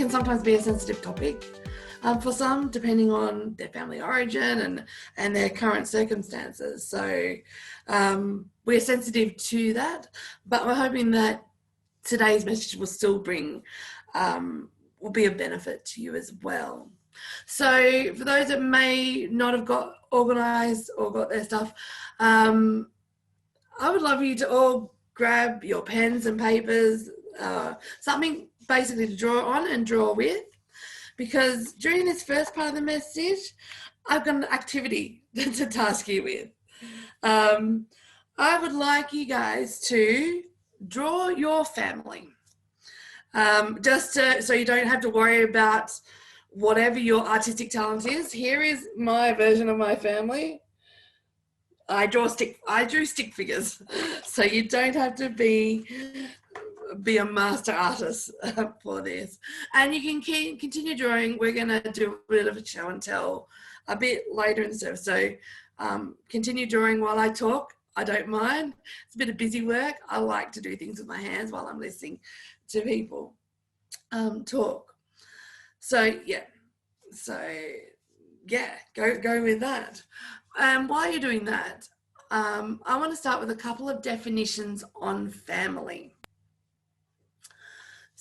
can sometimes be a sensitive topic for some, depending on their family origin and their current circumstances. So we're sensitive to that, but we're hoping that today's message will still bring, will be a benefit to you as well. So for those that may not have got organised or got their stuff, I would love you to all grab your pens and papers, something basically to draw on and draw with, because during this first part of the message, I've got an activity to task you with. I would like you guys to draw your family, so you don't have to worry about whatever your artistic talent is. Here is my version of my family. I drew stick figures, so you don't have to be a master artist for this. And you can continue drawing. We're going to do a bit of a show and tell a bit later in the service. So continue drawing while I talk. I don't mind. It's a bit of busy work. I like to do things with my hands while I'm listening to people talk. So go with that. While you're doing that, I want to start with a couple of definitions on family.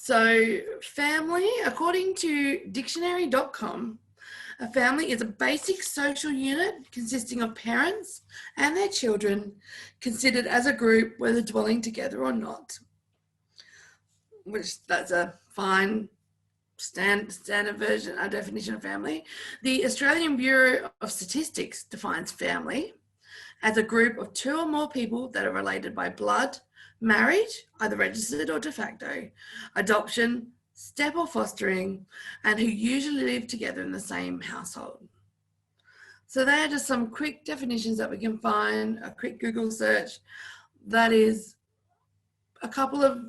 So family, according to dictionary.com, a family is a basic social unit consisting of parents and their children considered as a group, whether dwelling together or not. Which that's a fine standard version, a definition of family. The Australian Bureau of Statistics defines family as a group of two or more people that are related by blood, marriage, either registered or de facto, adoption, step or fostering, and who usually live together in the same household. So they are just some quick definitions that we can find, a quick Google search. That is a couple of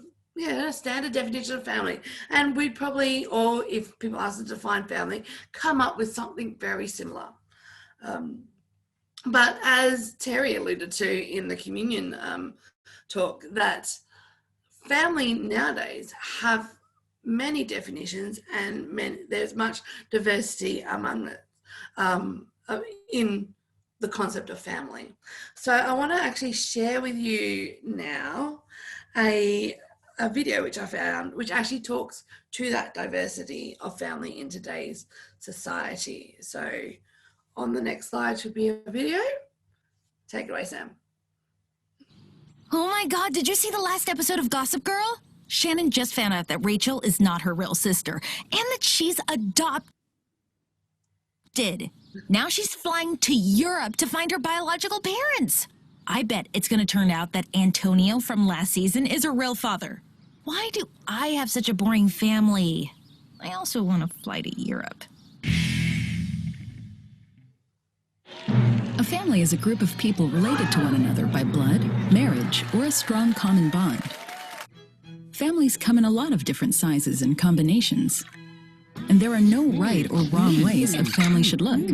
standard definition of family. And we'd probably, or if people ask us to define family, come up with something very similar. But as Terry alluded to in the communion talk, that family nowadays have many definitions and there's much diversity among it in the concept of family. So I want to actually share with you now a video which I found, which actually talks to that diversity of family in today's society. So on the next slide should be a video. Take it away, Sam. Oh my God, did you see the last episode of Gossip Girl? Shannon just found out that Rachel is not her real sister and that she's adopted. Now she's flying to Europe to find her biological parents. I bet it's going to turn out that Antonio from last season is her real father. Why do I have such a boring family? I also want to fly to Europe. A family is a group of people related to one another by blood, marriage, or a strong common bond. Families come in a lot of different sizes and combinations, and there are no right or wrong ways a family should look.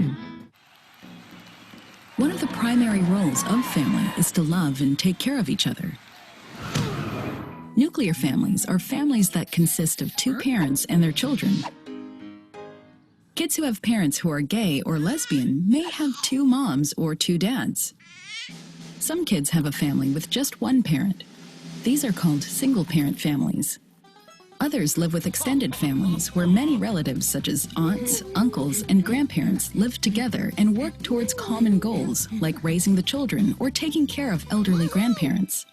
One of the primary roles of family is to love and take care of each other. Nuclear families are families that consist of two parents and their children. Kids who have parents who are gay or lesbian may have two moms or two dads. Some kids have a family with just one parent. These are called single-parent families. Others live with extended families where many relatives such as aunts, uncles, and grandparents live together and work towards common goals like raising the children or taking care of elderly grandparents.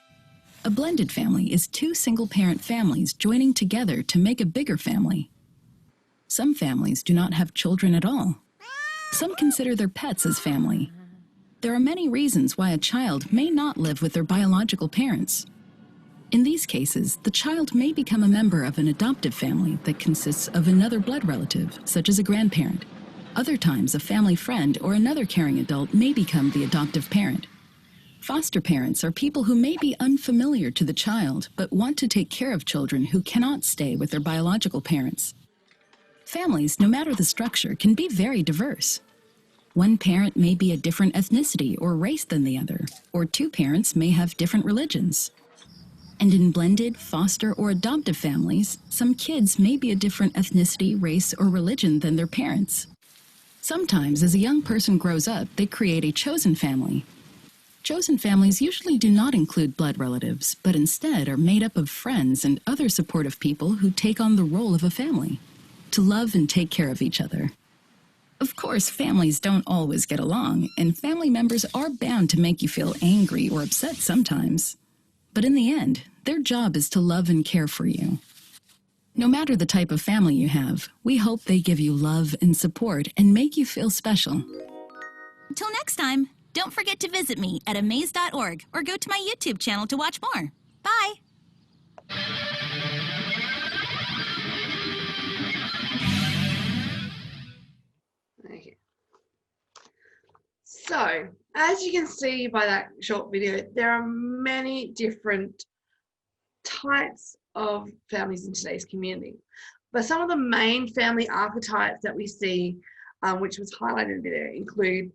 A blended family is two single-parent families joining together to make a bigger family. Some families do not have children at all. Some consider their pets as family. There are many reasons why a child may not live with their biological parents. In these cases, the child may become a member of an adoptive family that consists of another blood relative, such as a grandparent. Other times, a family friend or another caring adult may become the adoptive parent. Foster parents are people who may be unfamiliar to the child, but want to take care of children who cannot stay with their biological parents. Families, no matter the structure, can be very diverse. One parent may be a different ethnicity or race than the other, or two parents may have different religions. And in blended, foster, or adoptive families, some kids may be a different ethnicity, race, or religion than their parents. Sometimes, as a young person grows up, they create a chosen family. Chosen families usually do not include blood relatives, but instead are made up of friends and other supportive people who take on the role of a family, to love and take care of each other. Of course, families don't always get along, and family members are bound to make you feel angry or upset sometimes. But in the end, their job is to love and care for you. No matter the type of family you have, we hope they give you love and support and make you feel special. Until next time, don't forget to visit me at amaze.org or go to my YouTube channel to watch more. Bye! Okay. So, as you can see by that short video, there are many different types of families in today's community. But some of the main family archetypes that we see, which was highlighted in the video, include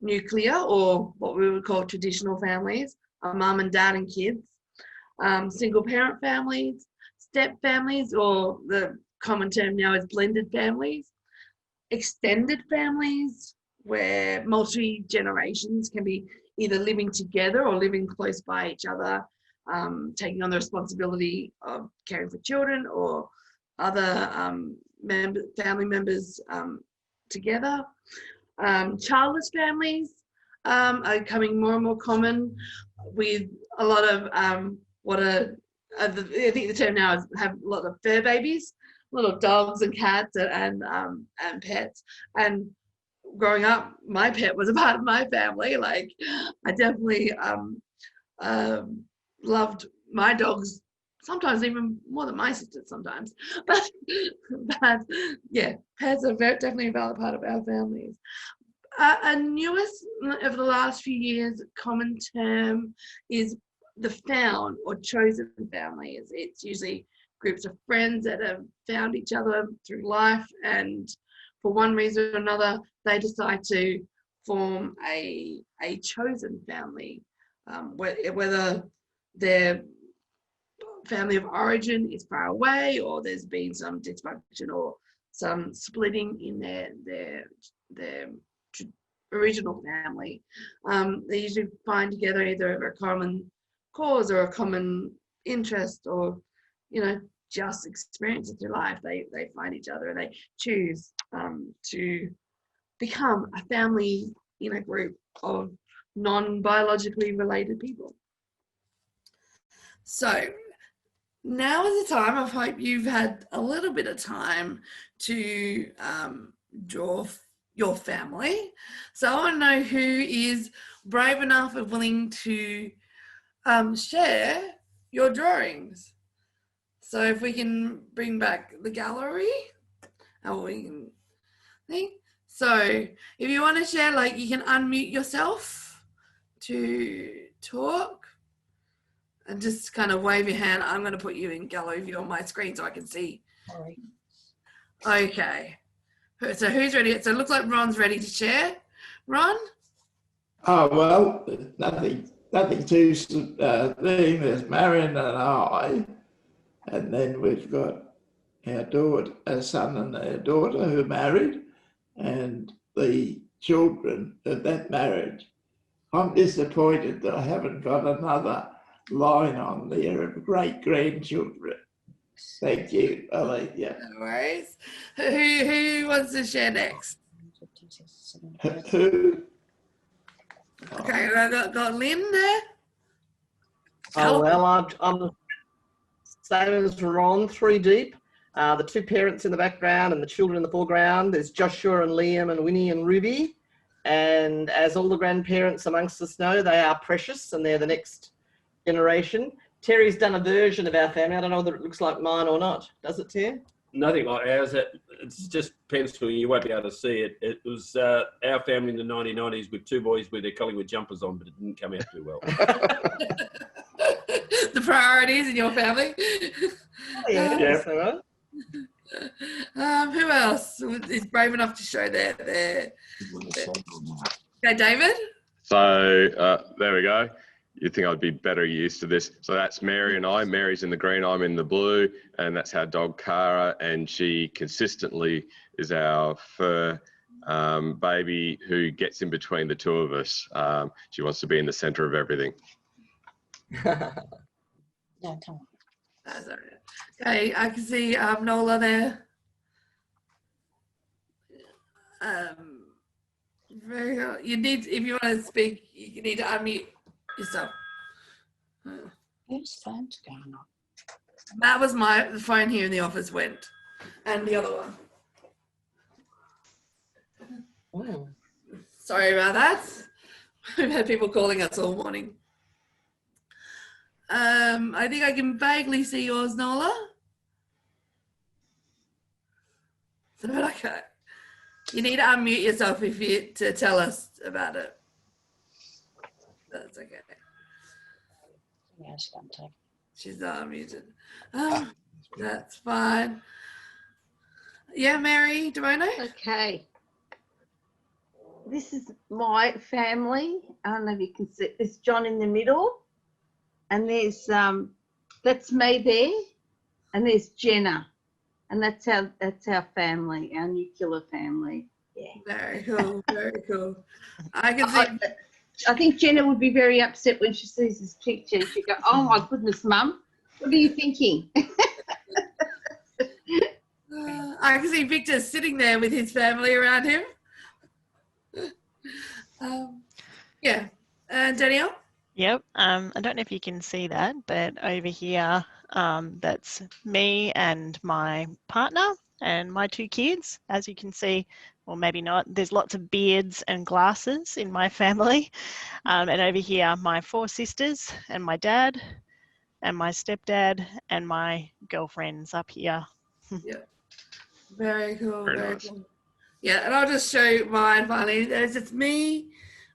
nuclear, or what we would call traditional families, a mum and dad and kids, single parent families, step families, or the common term now is blended families, extended families, where multi-generations can be either living together or living close by each other, taking on the responsibility of caring for children or other family members together. Childless families are becoming more and more common, with a lot of I think the term now is have a lot of fur babies, little dogs and cats and pets. And growing up, my pet was a part of my family. Like, I definitely loved my dogs, sometimes even more than my sisters sometimes. But yeah, pets are definitely a valid part of our families. A newest, over the last few years, common term is the found or chosen family. It's usually groups of friends that have found each other through life, and for one reason or another, they decide to form a chosen family, whether their family of origin is far away, or there's been some dysfunction or some splitting in their original family. They usually find together either over a common cause or a common interest, or just experiences through life. They find each other and they choose to become a family in a group of non-biologically related people. So now is the time. I hope you've had a little bit of time to draw your family. So I want to know who is brave enough and willing to share your drawings. So if we can bring back the gallery, we can think. So if you want to share, like, you can unmute yourself to talk and just kind of wave your hand. I'm going to put you in gallery view on my screen so I can see. All right. Okay. So who's ready? So it looks like Ron's ready to share. Ron? Oh, well, nothing too thing. There's Marion and I, and then we've got our son and our daughter who are married, and the children of that marriage. I'm disappointed that I haven't got another line on there of great-grandchildren. Thank you, Alethea. No worries. Who wants to share next? Who? Okay, I got Lynn there. Oh, well, I'm same as Ron, 3 deep. The 2 parents in the background and the children in the foreground. There's Joshua and Liam and Winnie and Ruby. And as all the grandparents amongst us know, they are precious and they're the next generation. Terry's done a version of our family. I don't know whether it looks like mine or not. Does it, Terry? Nothing like ours. It's just pencil. You won't be able to see it. It was our family in the 1990s with 2 boys with their Collingwood jumpers on, but it didn't come out too well. The priorities in your family. Yeah. Yeah. So, Who else is brave enough to show their... Okay, David? So there we go. you'd think I'd be better used to this. So that's Mary and I. Mary's in the green, I'm in the blue, and that's our dog Cara, and she consistently is our fur baby who gets in between the two of us. She wants to be in the center of everything. No, come on. That's all right. Okay, I can see Nola there. Very good. You need, if you want to speak, you need to unmute yourself. Whose phone's going on? That was the phone here in the office went, and the other one. Mm. Sorry about that. We've had people calling us all morning. I think I can vaguely see yours, Nola. But okay. You need to unmute yourself to tell us about it. That's okay. Yeah, it's going to take. She's not unmuted. That's fine. Yeah, Mary, do I know? Okay. This is my family. I don't know if you can see. There's John in the middle. And there's, that's me there. And there's Jenna. And that's our family, our nuclear family. Yeah. Very cool, very cool. I can see. I think Jenna would be very upset when she sees this picture. She'd go, oh my goodness, Mum, what are you thinking? I can see Victor sitting there with his family around him. Yeah. Danielle? Yep. I don't know if you can see that, but over here, that's me and my partner and my two kids. As you can see, or maybe not, there's lots of beards and glasses in my family. And over here, my 4 sisters and my dad and my stepdad and my girlfriends up here. Yeah. Very cool. Very Very nice. cool. Yeah, and I'll just show you mine finally. There's just me,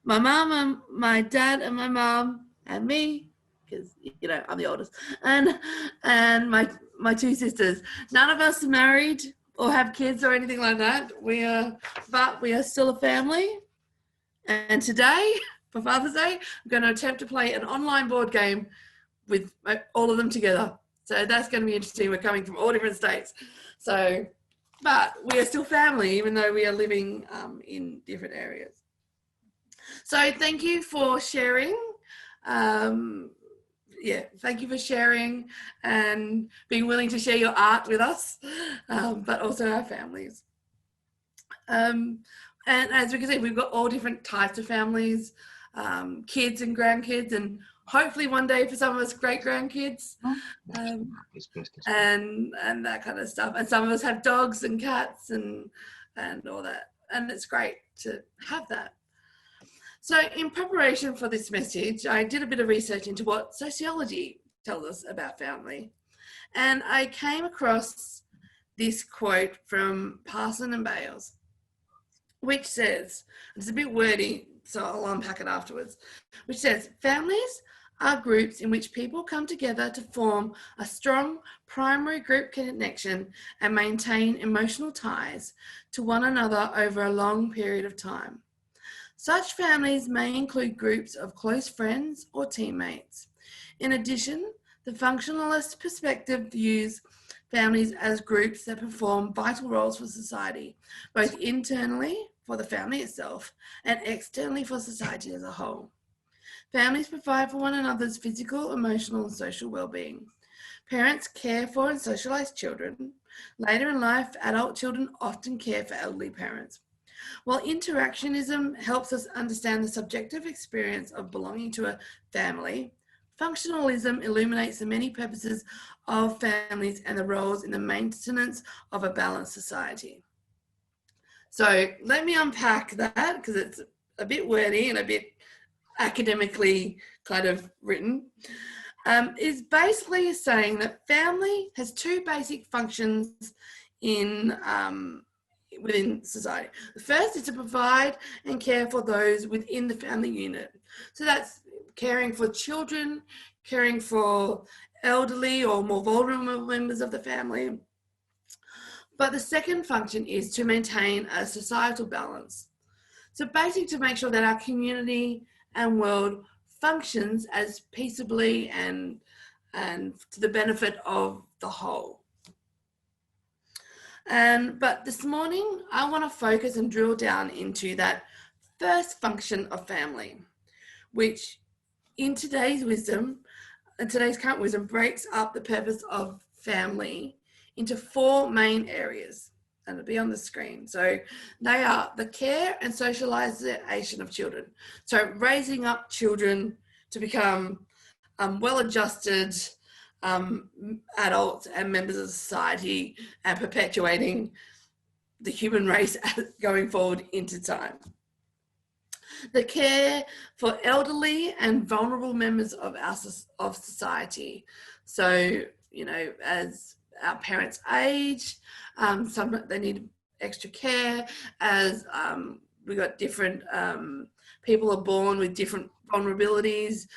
my mum, and my dad, and my mum, and me, because you know I'm the oldest, and my 2 sisters. None of us are married or have kids or anything like that. But we are still a family. And today, for Father's Day, I'm going to attempt to play an online board game with all of them together. So that's going to be interesting. We're coming from all different states. So, but we are still family, even though we are living in different areas. So thank you for sharing. Thank you for sharing and being willing to share your art with us, but also our families. And as we can see, we've got all different types of families, kids and grandkids, and hopefully one day for some of us, great-grandkids, and that kind of stuff. And some of us have dogs and cats and all that. And it's great to have that. So in preparation for this message, I did a bit of research into what sociology tells us about family. And I came across this quote from Parson and Bales, which says, it's a bit wordy, so I'll unpack it afterwards, which says, families are groups in which people come together to form a strong primary group connection and maintain emotional ties to one another over a long period of time. Such families may include groups of close friends or teammates. In addition, the functionalist perspective views families as groups that perform vital roles for society, both internally for the family itself and externally for society as a whole. Families provide for one another's physical, emotional, and social well-being. Parents care for and socialize children. Later in life, adult children often care for elderly parents. While interactionism helps us understand the subjective experience of belonging to a family, functionalism illuminates the many purposes of families and the roles in the maintenance of a balanced society. So let me unpack that because it's a bit wordy and a bit academically kind of written. Is basically saying that family has 2 basic functions within society. The first is to provide and care for those within the family unit. So that's caring for children, caring for elderly or more vulnerable members of the family. But the second function is to maintain a societal balance. So basically to make sure that our community and world functions as peaceably and to the benefit of the whole. But this morning, I want to focus and drill down into that first function of family, which in today's wisdom, and today's current wisdom, breaks up the purpose of family into 4 main areas, and it'll be on the screen. So they are the care and socialization of children. So raising up children to become well-adjusted adults and members of society, and perpetuating the human race going forward into time. The care for elderly and vulnerable members of society. So, you know, as our parents age, they need extra care. As we got different people are born with different vulnerabilities,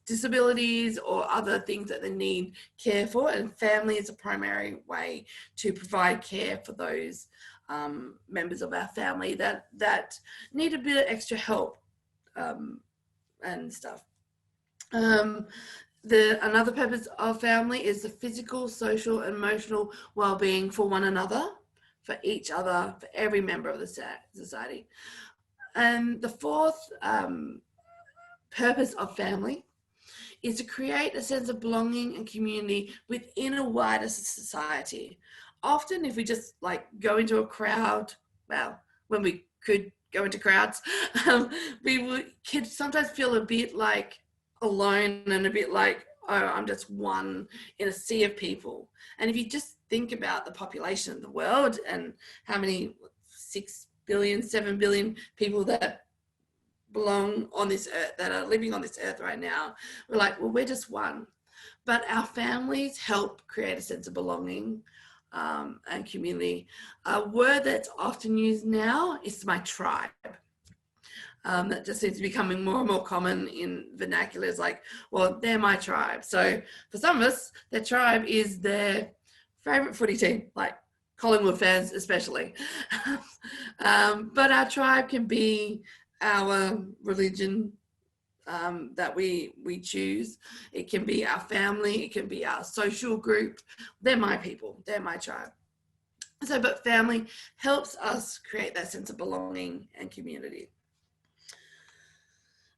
disabilities, or other things that they need care for, and family is a primary way to provide care for those members of our family that need a bit of extra help and stuff. Another purpose of family is the physical, social, emotional well-being for one another, for each other, for every member of the society. And the fourth purpose of family is to create a sense of belonging and community within a wider society. Often if we just like go into a crowd, well, when we could go into crowds, kids sometimes feel a bit like alone and a bit like, oh, I'm just one in a sea of people. And if you just think about the population of the world and how many 6 billion, 7 billion people that belong on this earth, that are living on this earth right now, we're like, well, we're just one. But our families help create a sense of belonging and community. A word that's often used now is my tribe. That just seems to be becoming more and more common in vernacular. It's like, well, they're my tribe. So for some of us, their tribe is their favorite footy team, like Collingwood fans especially. But our tribe can be our religion that we choose. It can be our family. It can be our social group. They're my people. They're my tribe. So, but family helps us create that sense of belonging and community.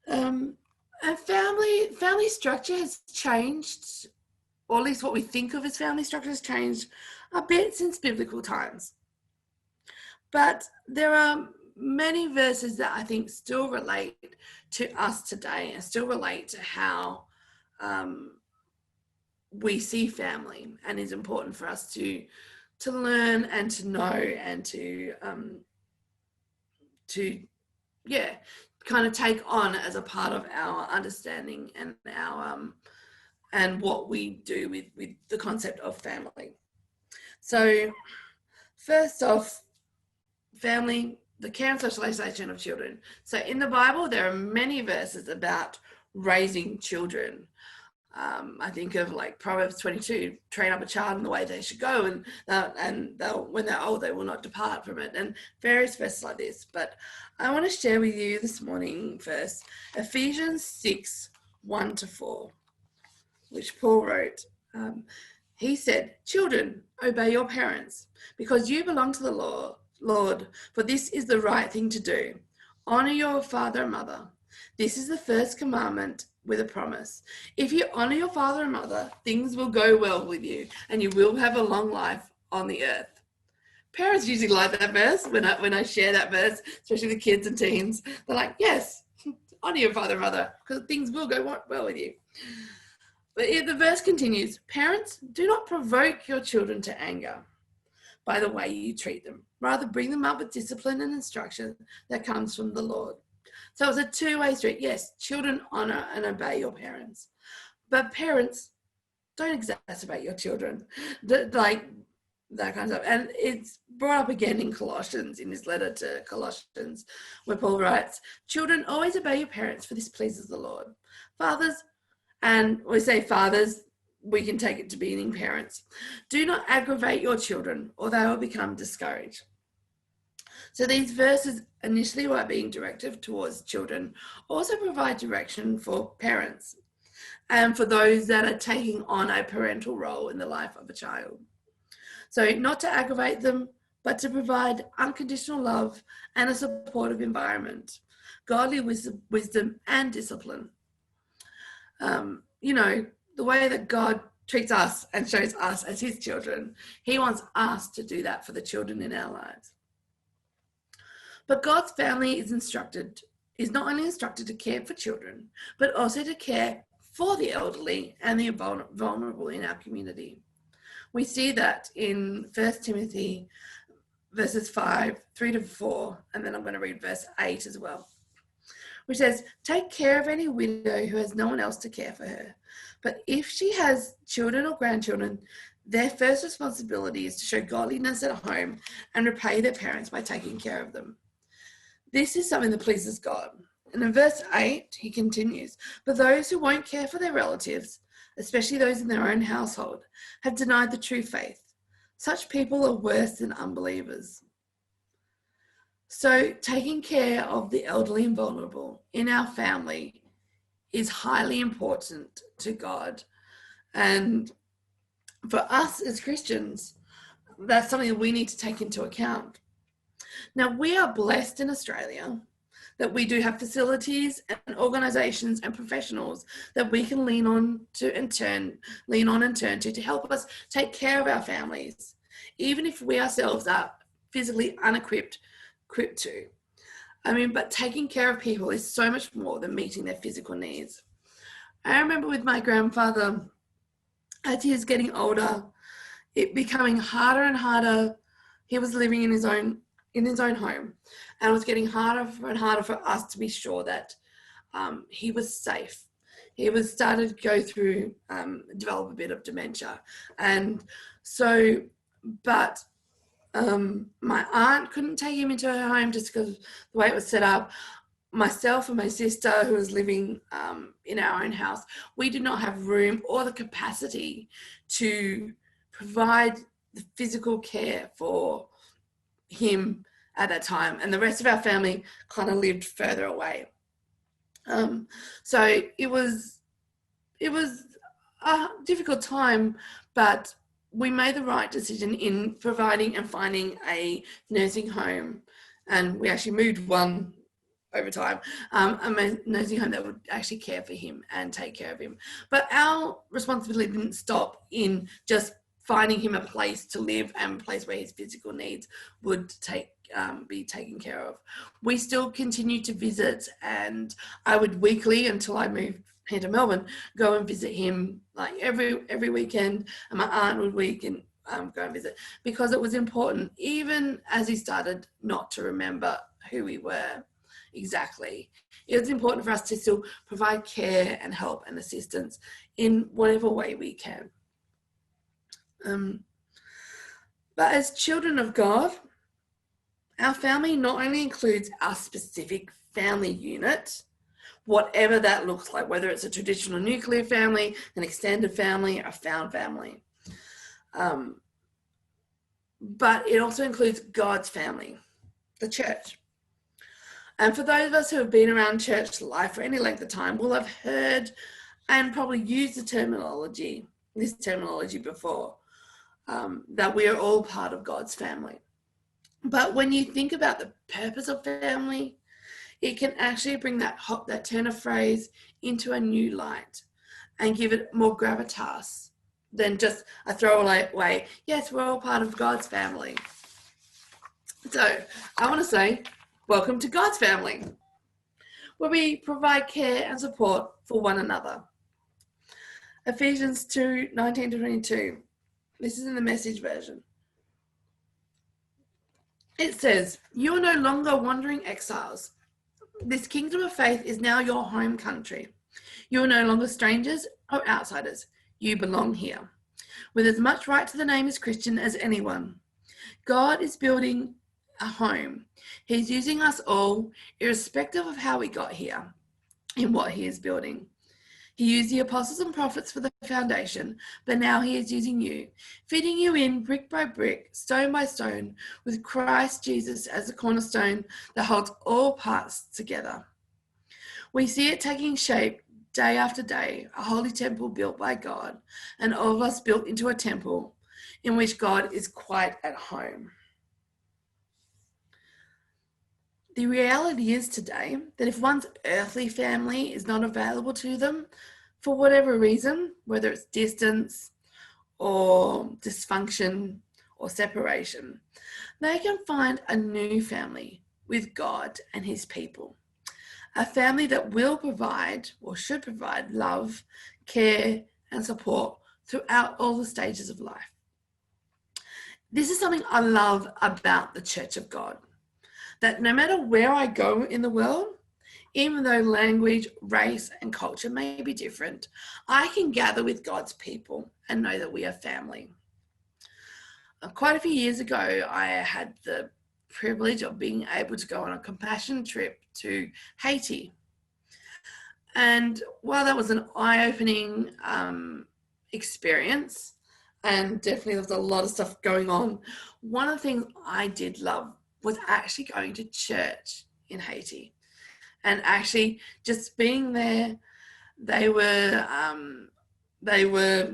And family structure has changed, or at least what we think of as family structure has changed a bit since biblical times. But there are many verses that I think still relate to us today and still relate to how we see family, and is important for us to learn and to know and to kind of take on as a part of our understanding and our and what we do with the concept of family. So first off, family, the care and socialization of children. So in the Bible, there are many verses about raising children. I think of like Proverbs 22, train up a child in the way they should go, and they'll, when they're old, they will not depart from it, and various verses like this. But I want to share with you this morning first Ephesians 6, 1-4, which Paul wrote. He said, "Children, obey your parents, because you belong to the Lord, for this is the right thing to do. Honor your father and mother. This is the first commandment with a promise. If you honor your father and mother, things will go well with you, and you will have a long life on the earth." Parents usually like that verse when I share that verse, especially with kids and teens. They're like, yes, honor your father and mother, because things will go well with you. But the verse continues, "Parents, do not provoke your children to anger by the way you treat them. Rather, bring them up with discipline and instruction that comes from the Lord." So it's a two-way street. Yes, children honor and obey your parents. But parents, don't exacerbate your children. Like that kind of stuff. And it's brought up again in Colossians, in his letter to Colossians, where Paul writes, "Children, always obey your parents, for this pleases the Lord. Fathers," and we say fathers, we can take it to meaning parents, "do not aggravate your children, or they will become discouraged." So these verses, initially while being directed towards children, also provide direction for parents and for those that are taking on a parental role in the life of a child. So not to aggravate them, but to provide unconditional love and a supportive environment, godly wisdom and discipline. You know, the way that God treats us and shows us as his children, he wants us to do that for the children in our lives. But God's family is not only instructed to care for children, but also to care for the elderly and the vulnerable in our community. We see that in 1 Timothy verses 3-4, and then I'm going to read verse 8 as well, which says, "Take care of any widow who has no one else to care for her. But if she has children or grandchildren, their first responsibility is to show godliness at home and repay their parents by taking care of them. This is something that pleases God." And in verse 8, he continues, "But those who won't care for their relatives, especially those in their own household, have denied the true faith. Such people are worse than unbelievers." So taking care of the elderly and vulnerable in our family is highly important to God. And for us as Christians, that's something that we need to take into account. Now, we are blessed in Australia that we do have facilities and organizations and professionals that we can lean on and turn to help us take care of our families, even if we ourselves are physically unequipped to. But taking care of people is so much more than meeting their physical needs. I remember with my grandfather, as he was getting older, it becoming harder and harder. He was living in his own home, and it was getting harder and harder for us to be sure that he was safe. He was started to go through, develop a bit of dementia. And so, but my aunt couldn't take him into her home just because the way it was set up. Myself and my sister, who was living in our own house, we did not have room or the capacity to provide the physical care for him at that time, and the rest of our family kind of lived further away. So it was a difficult time, but we made the right decision in providing and finding a nursing home, and we actually moved one over time, a nursing home that would actually care for him and take care of him. But our responsibility didn't stop in just finding him a place to live and a place where his physical needs would be taken care of. We still continued to visit, and I would weekly, until I moved here to Melbourne, go and visit him like every weekend, and my aunt would go and visit, because it was important, even as he started not to remember who we were exactly. It was important for us to still provide care and help and assistance in whatever way we can. But as children of God, our family not only includes our specific family unit, whatever that looks like, whether it's a traditional nuclear family, an extended family, a found family, but it also includes God's family, the church. And for those of us who have been around church life for any length of time will have heard and probably used this terminology before, that we are all part of God's family. But when you think about the purpose of family, it can actually bring that turn of phrase into a new light and give it more gravitas than just a throwaway way. Yes, we're all part of God's family. So I want to say, welcome to God's family, where we provide care and support for one another. Ephesians 2:19-22. This is in the Message version. It says, "You are no longer wandering exiles. This kingdom of faith is now your home country. You are no longer strangers or outsiders. You belong here, with as much right to the name as Christian as anyone. God is building a home. He's using us all, irrespective of how we got here, in what he is building. He used the apostles and prophets for the foundation, but now he is using you, fitting you in brick by brick, stone by stone, with Christ Jesus as the cornerstone that holds all parts together. We see it taking shape day after day, a holy temple built by God, and all of us built into a temple in which God is quite at home. The reality is today that if one's earthly family is not available to them for whatever reason, whether it's distance or dysfunction or separation, they can find a new family with God and his people. A family that will provide or should provide love, care, and support throughout all the stages of life. This is something I love about the Church of God, that no matter where I go in the world, even though language, race, and culture may be different, I can gather with God's people and know that we are family. Quite a few years ago, I had the privilege of being able to go on a compassion trip to Haiti. And while that was an eye-opening experience, and definitely there was a lot of stuff going on, one of the things I did love was actually going to church in Haiti and actually just being there. They were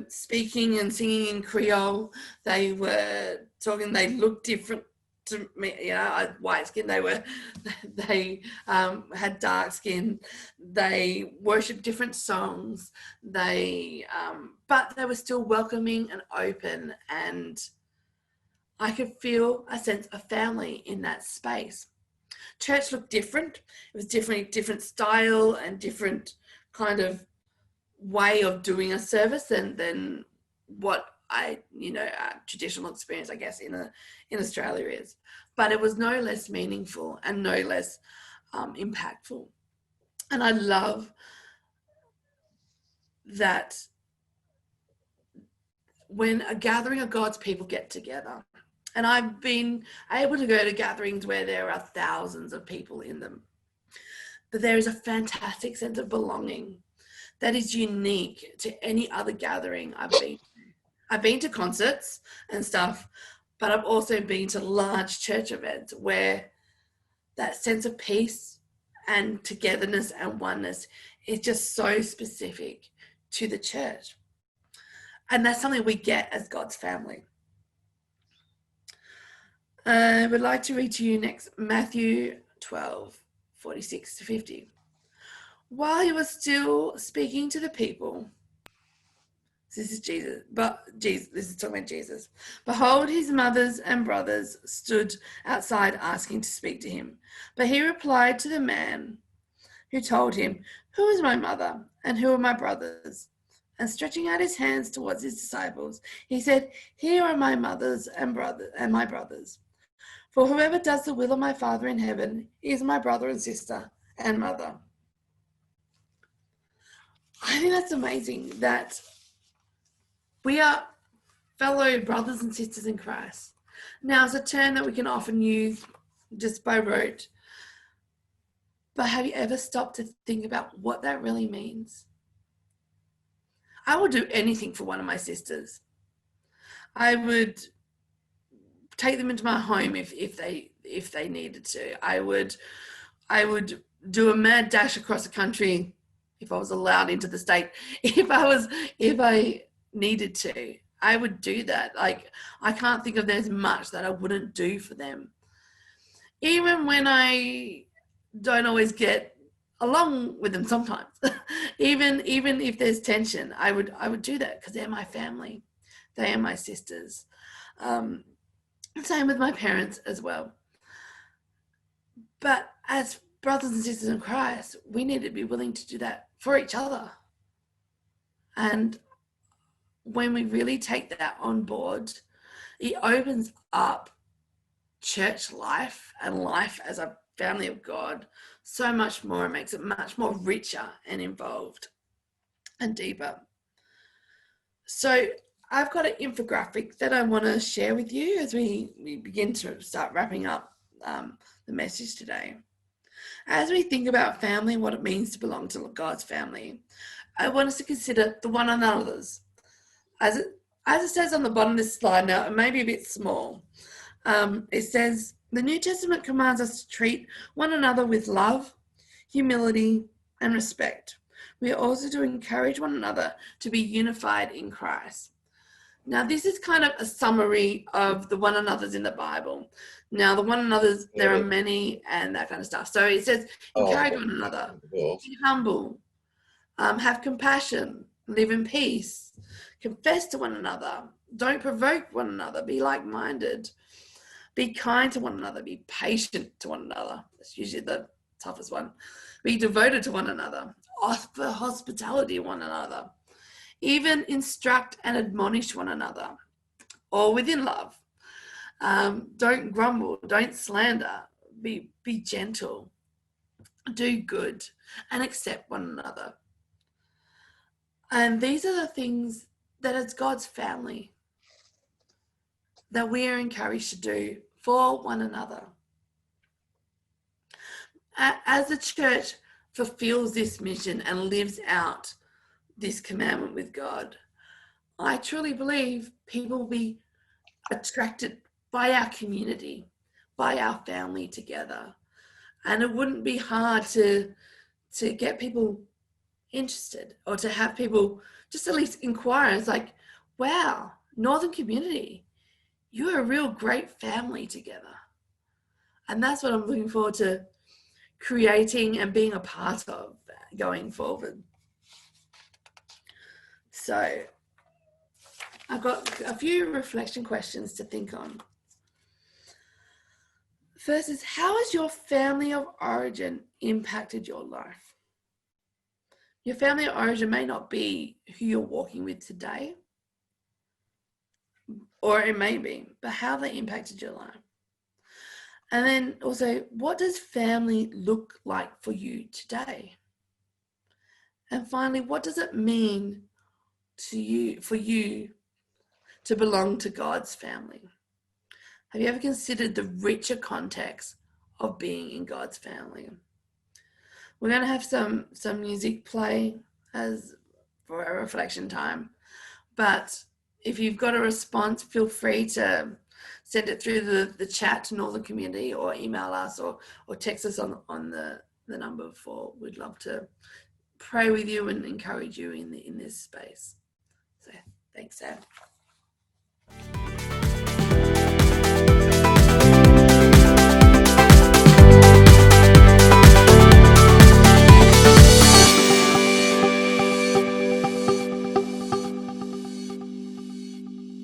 speaking and singing in Creole. They were talking, they looked different to me, you know, I had white skin, they had dark skin, they worshipped different songs, but they were still welcoming and open, and I could feel a sense of family in that space. Church looked different. It was different style and different kind of way of doing a service than what traditional experience, I guess, in Australia is. But it was no less meaningful and no less impactful. And I love that when a gathering of God's people get together, and I've been able to go to gatherings where there are thousands of people in them, but there is a fantastic sense of belonging that is unique to any other gathering I've been to. I've been to concerts and stuff, but I've also been to large church events where that sense of peace and togetherness and oneness is just so specific to the church. And that's something we get as God's family. I would like to read to you next Matthew 12:46-50. While he was still speaking to the people, this is talking about Jesus. Behold, his mothers and brothers stood outside asking to speak to him. But he replied to the man who told him, "Who is my mother and who are my brothers?" And stretching out his hands towards his disciples, he said, "Here are my mothers and my brothers. For whoever does the will of my Father in heaven is my brother and sister and mother." I think that's amazing that we are fellow brothers and sisters in Christ. Now, it's a term that we can often use just by rote, but have you ever stopped to think about what that really means? I would do anything for one of my sisters. I would take them into my home if they needed to. I would do a mad dash across the country if I was allowed into the state. If I needed to, I would do that. Like, I can't think of there's much that I wouldn't do for them. Even when I don't always get along with them sometimes, even if there's tension, I would do that because they're my family. They are my sisters. Same with my parents as well. But as brothers and sisters in Christ, we need to be willing to do that for each other. And when we really take that on board, it opens up church life and life as a family of God so much more. It makes it much more richer and involved and deeper. So I've got an infographic that I want to share with you as we begin to start wrapping up the message today. As we think about family, what it means to belong to God's family, I want us to consider the one another's. As it says on the bottom of this slide, now it may be a bit small. It says, the New Testament commands us to treat one another with love, humility, and respect. We are also to encourage one another to be unified in Christ. Now, this is kind of a summary of the one another's in the Bible. Now, the one another's, there are many and that kind of stuff. So it says, encourage one another, be humble, have compassion, live in peace, confess to one another, don't provoke one another, be like-minded, be kind to one another, be patient to one another. That's usually the toughest one. Be devoted to one another, offer hospitality to one another, even instruct and admonish one another, all within love. Don't grumble, don't slander, be gentle, do good, and accept one another. And these are the things that as God's family that we are encouraged to do for one another. As the church fulfills this mission and lives out this commandment with God, I truly believe people will be attracted by our community, by our family together. And it wouldn't be hard to get people interested or to have people just at least inquire. It's like, wow, Northern Community, you're a real great family together. And that's what I'm looking forward to creating and being a part of going forward. So I've got a few reflection questions to think on. First is, how has your family of origin impacted your life? Your family of origin may not be who you're walking with today, or it may be, but how have they impacted your life? And then also, what does family look like for you today? And finally, what does it mean to you, for you to belong to God's family? Have you ever considered the richer context of being in God's family? We're going to have some music play as for a reflection time, but if you've got a response, feel free to send it through the chat to Northern Community, or email us, or text us on the number 4. We'd love to pray with you and encourage you in this space. So thanks, Sam.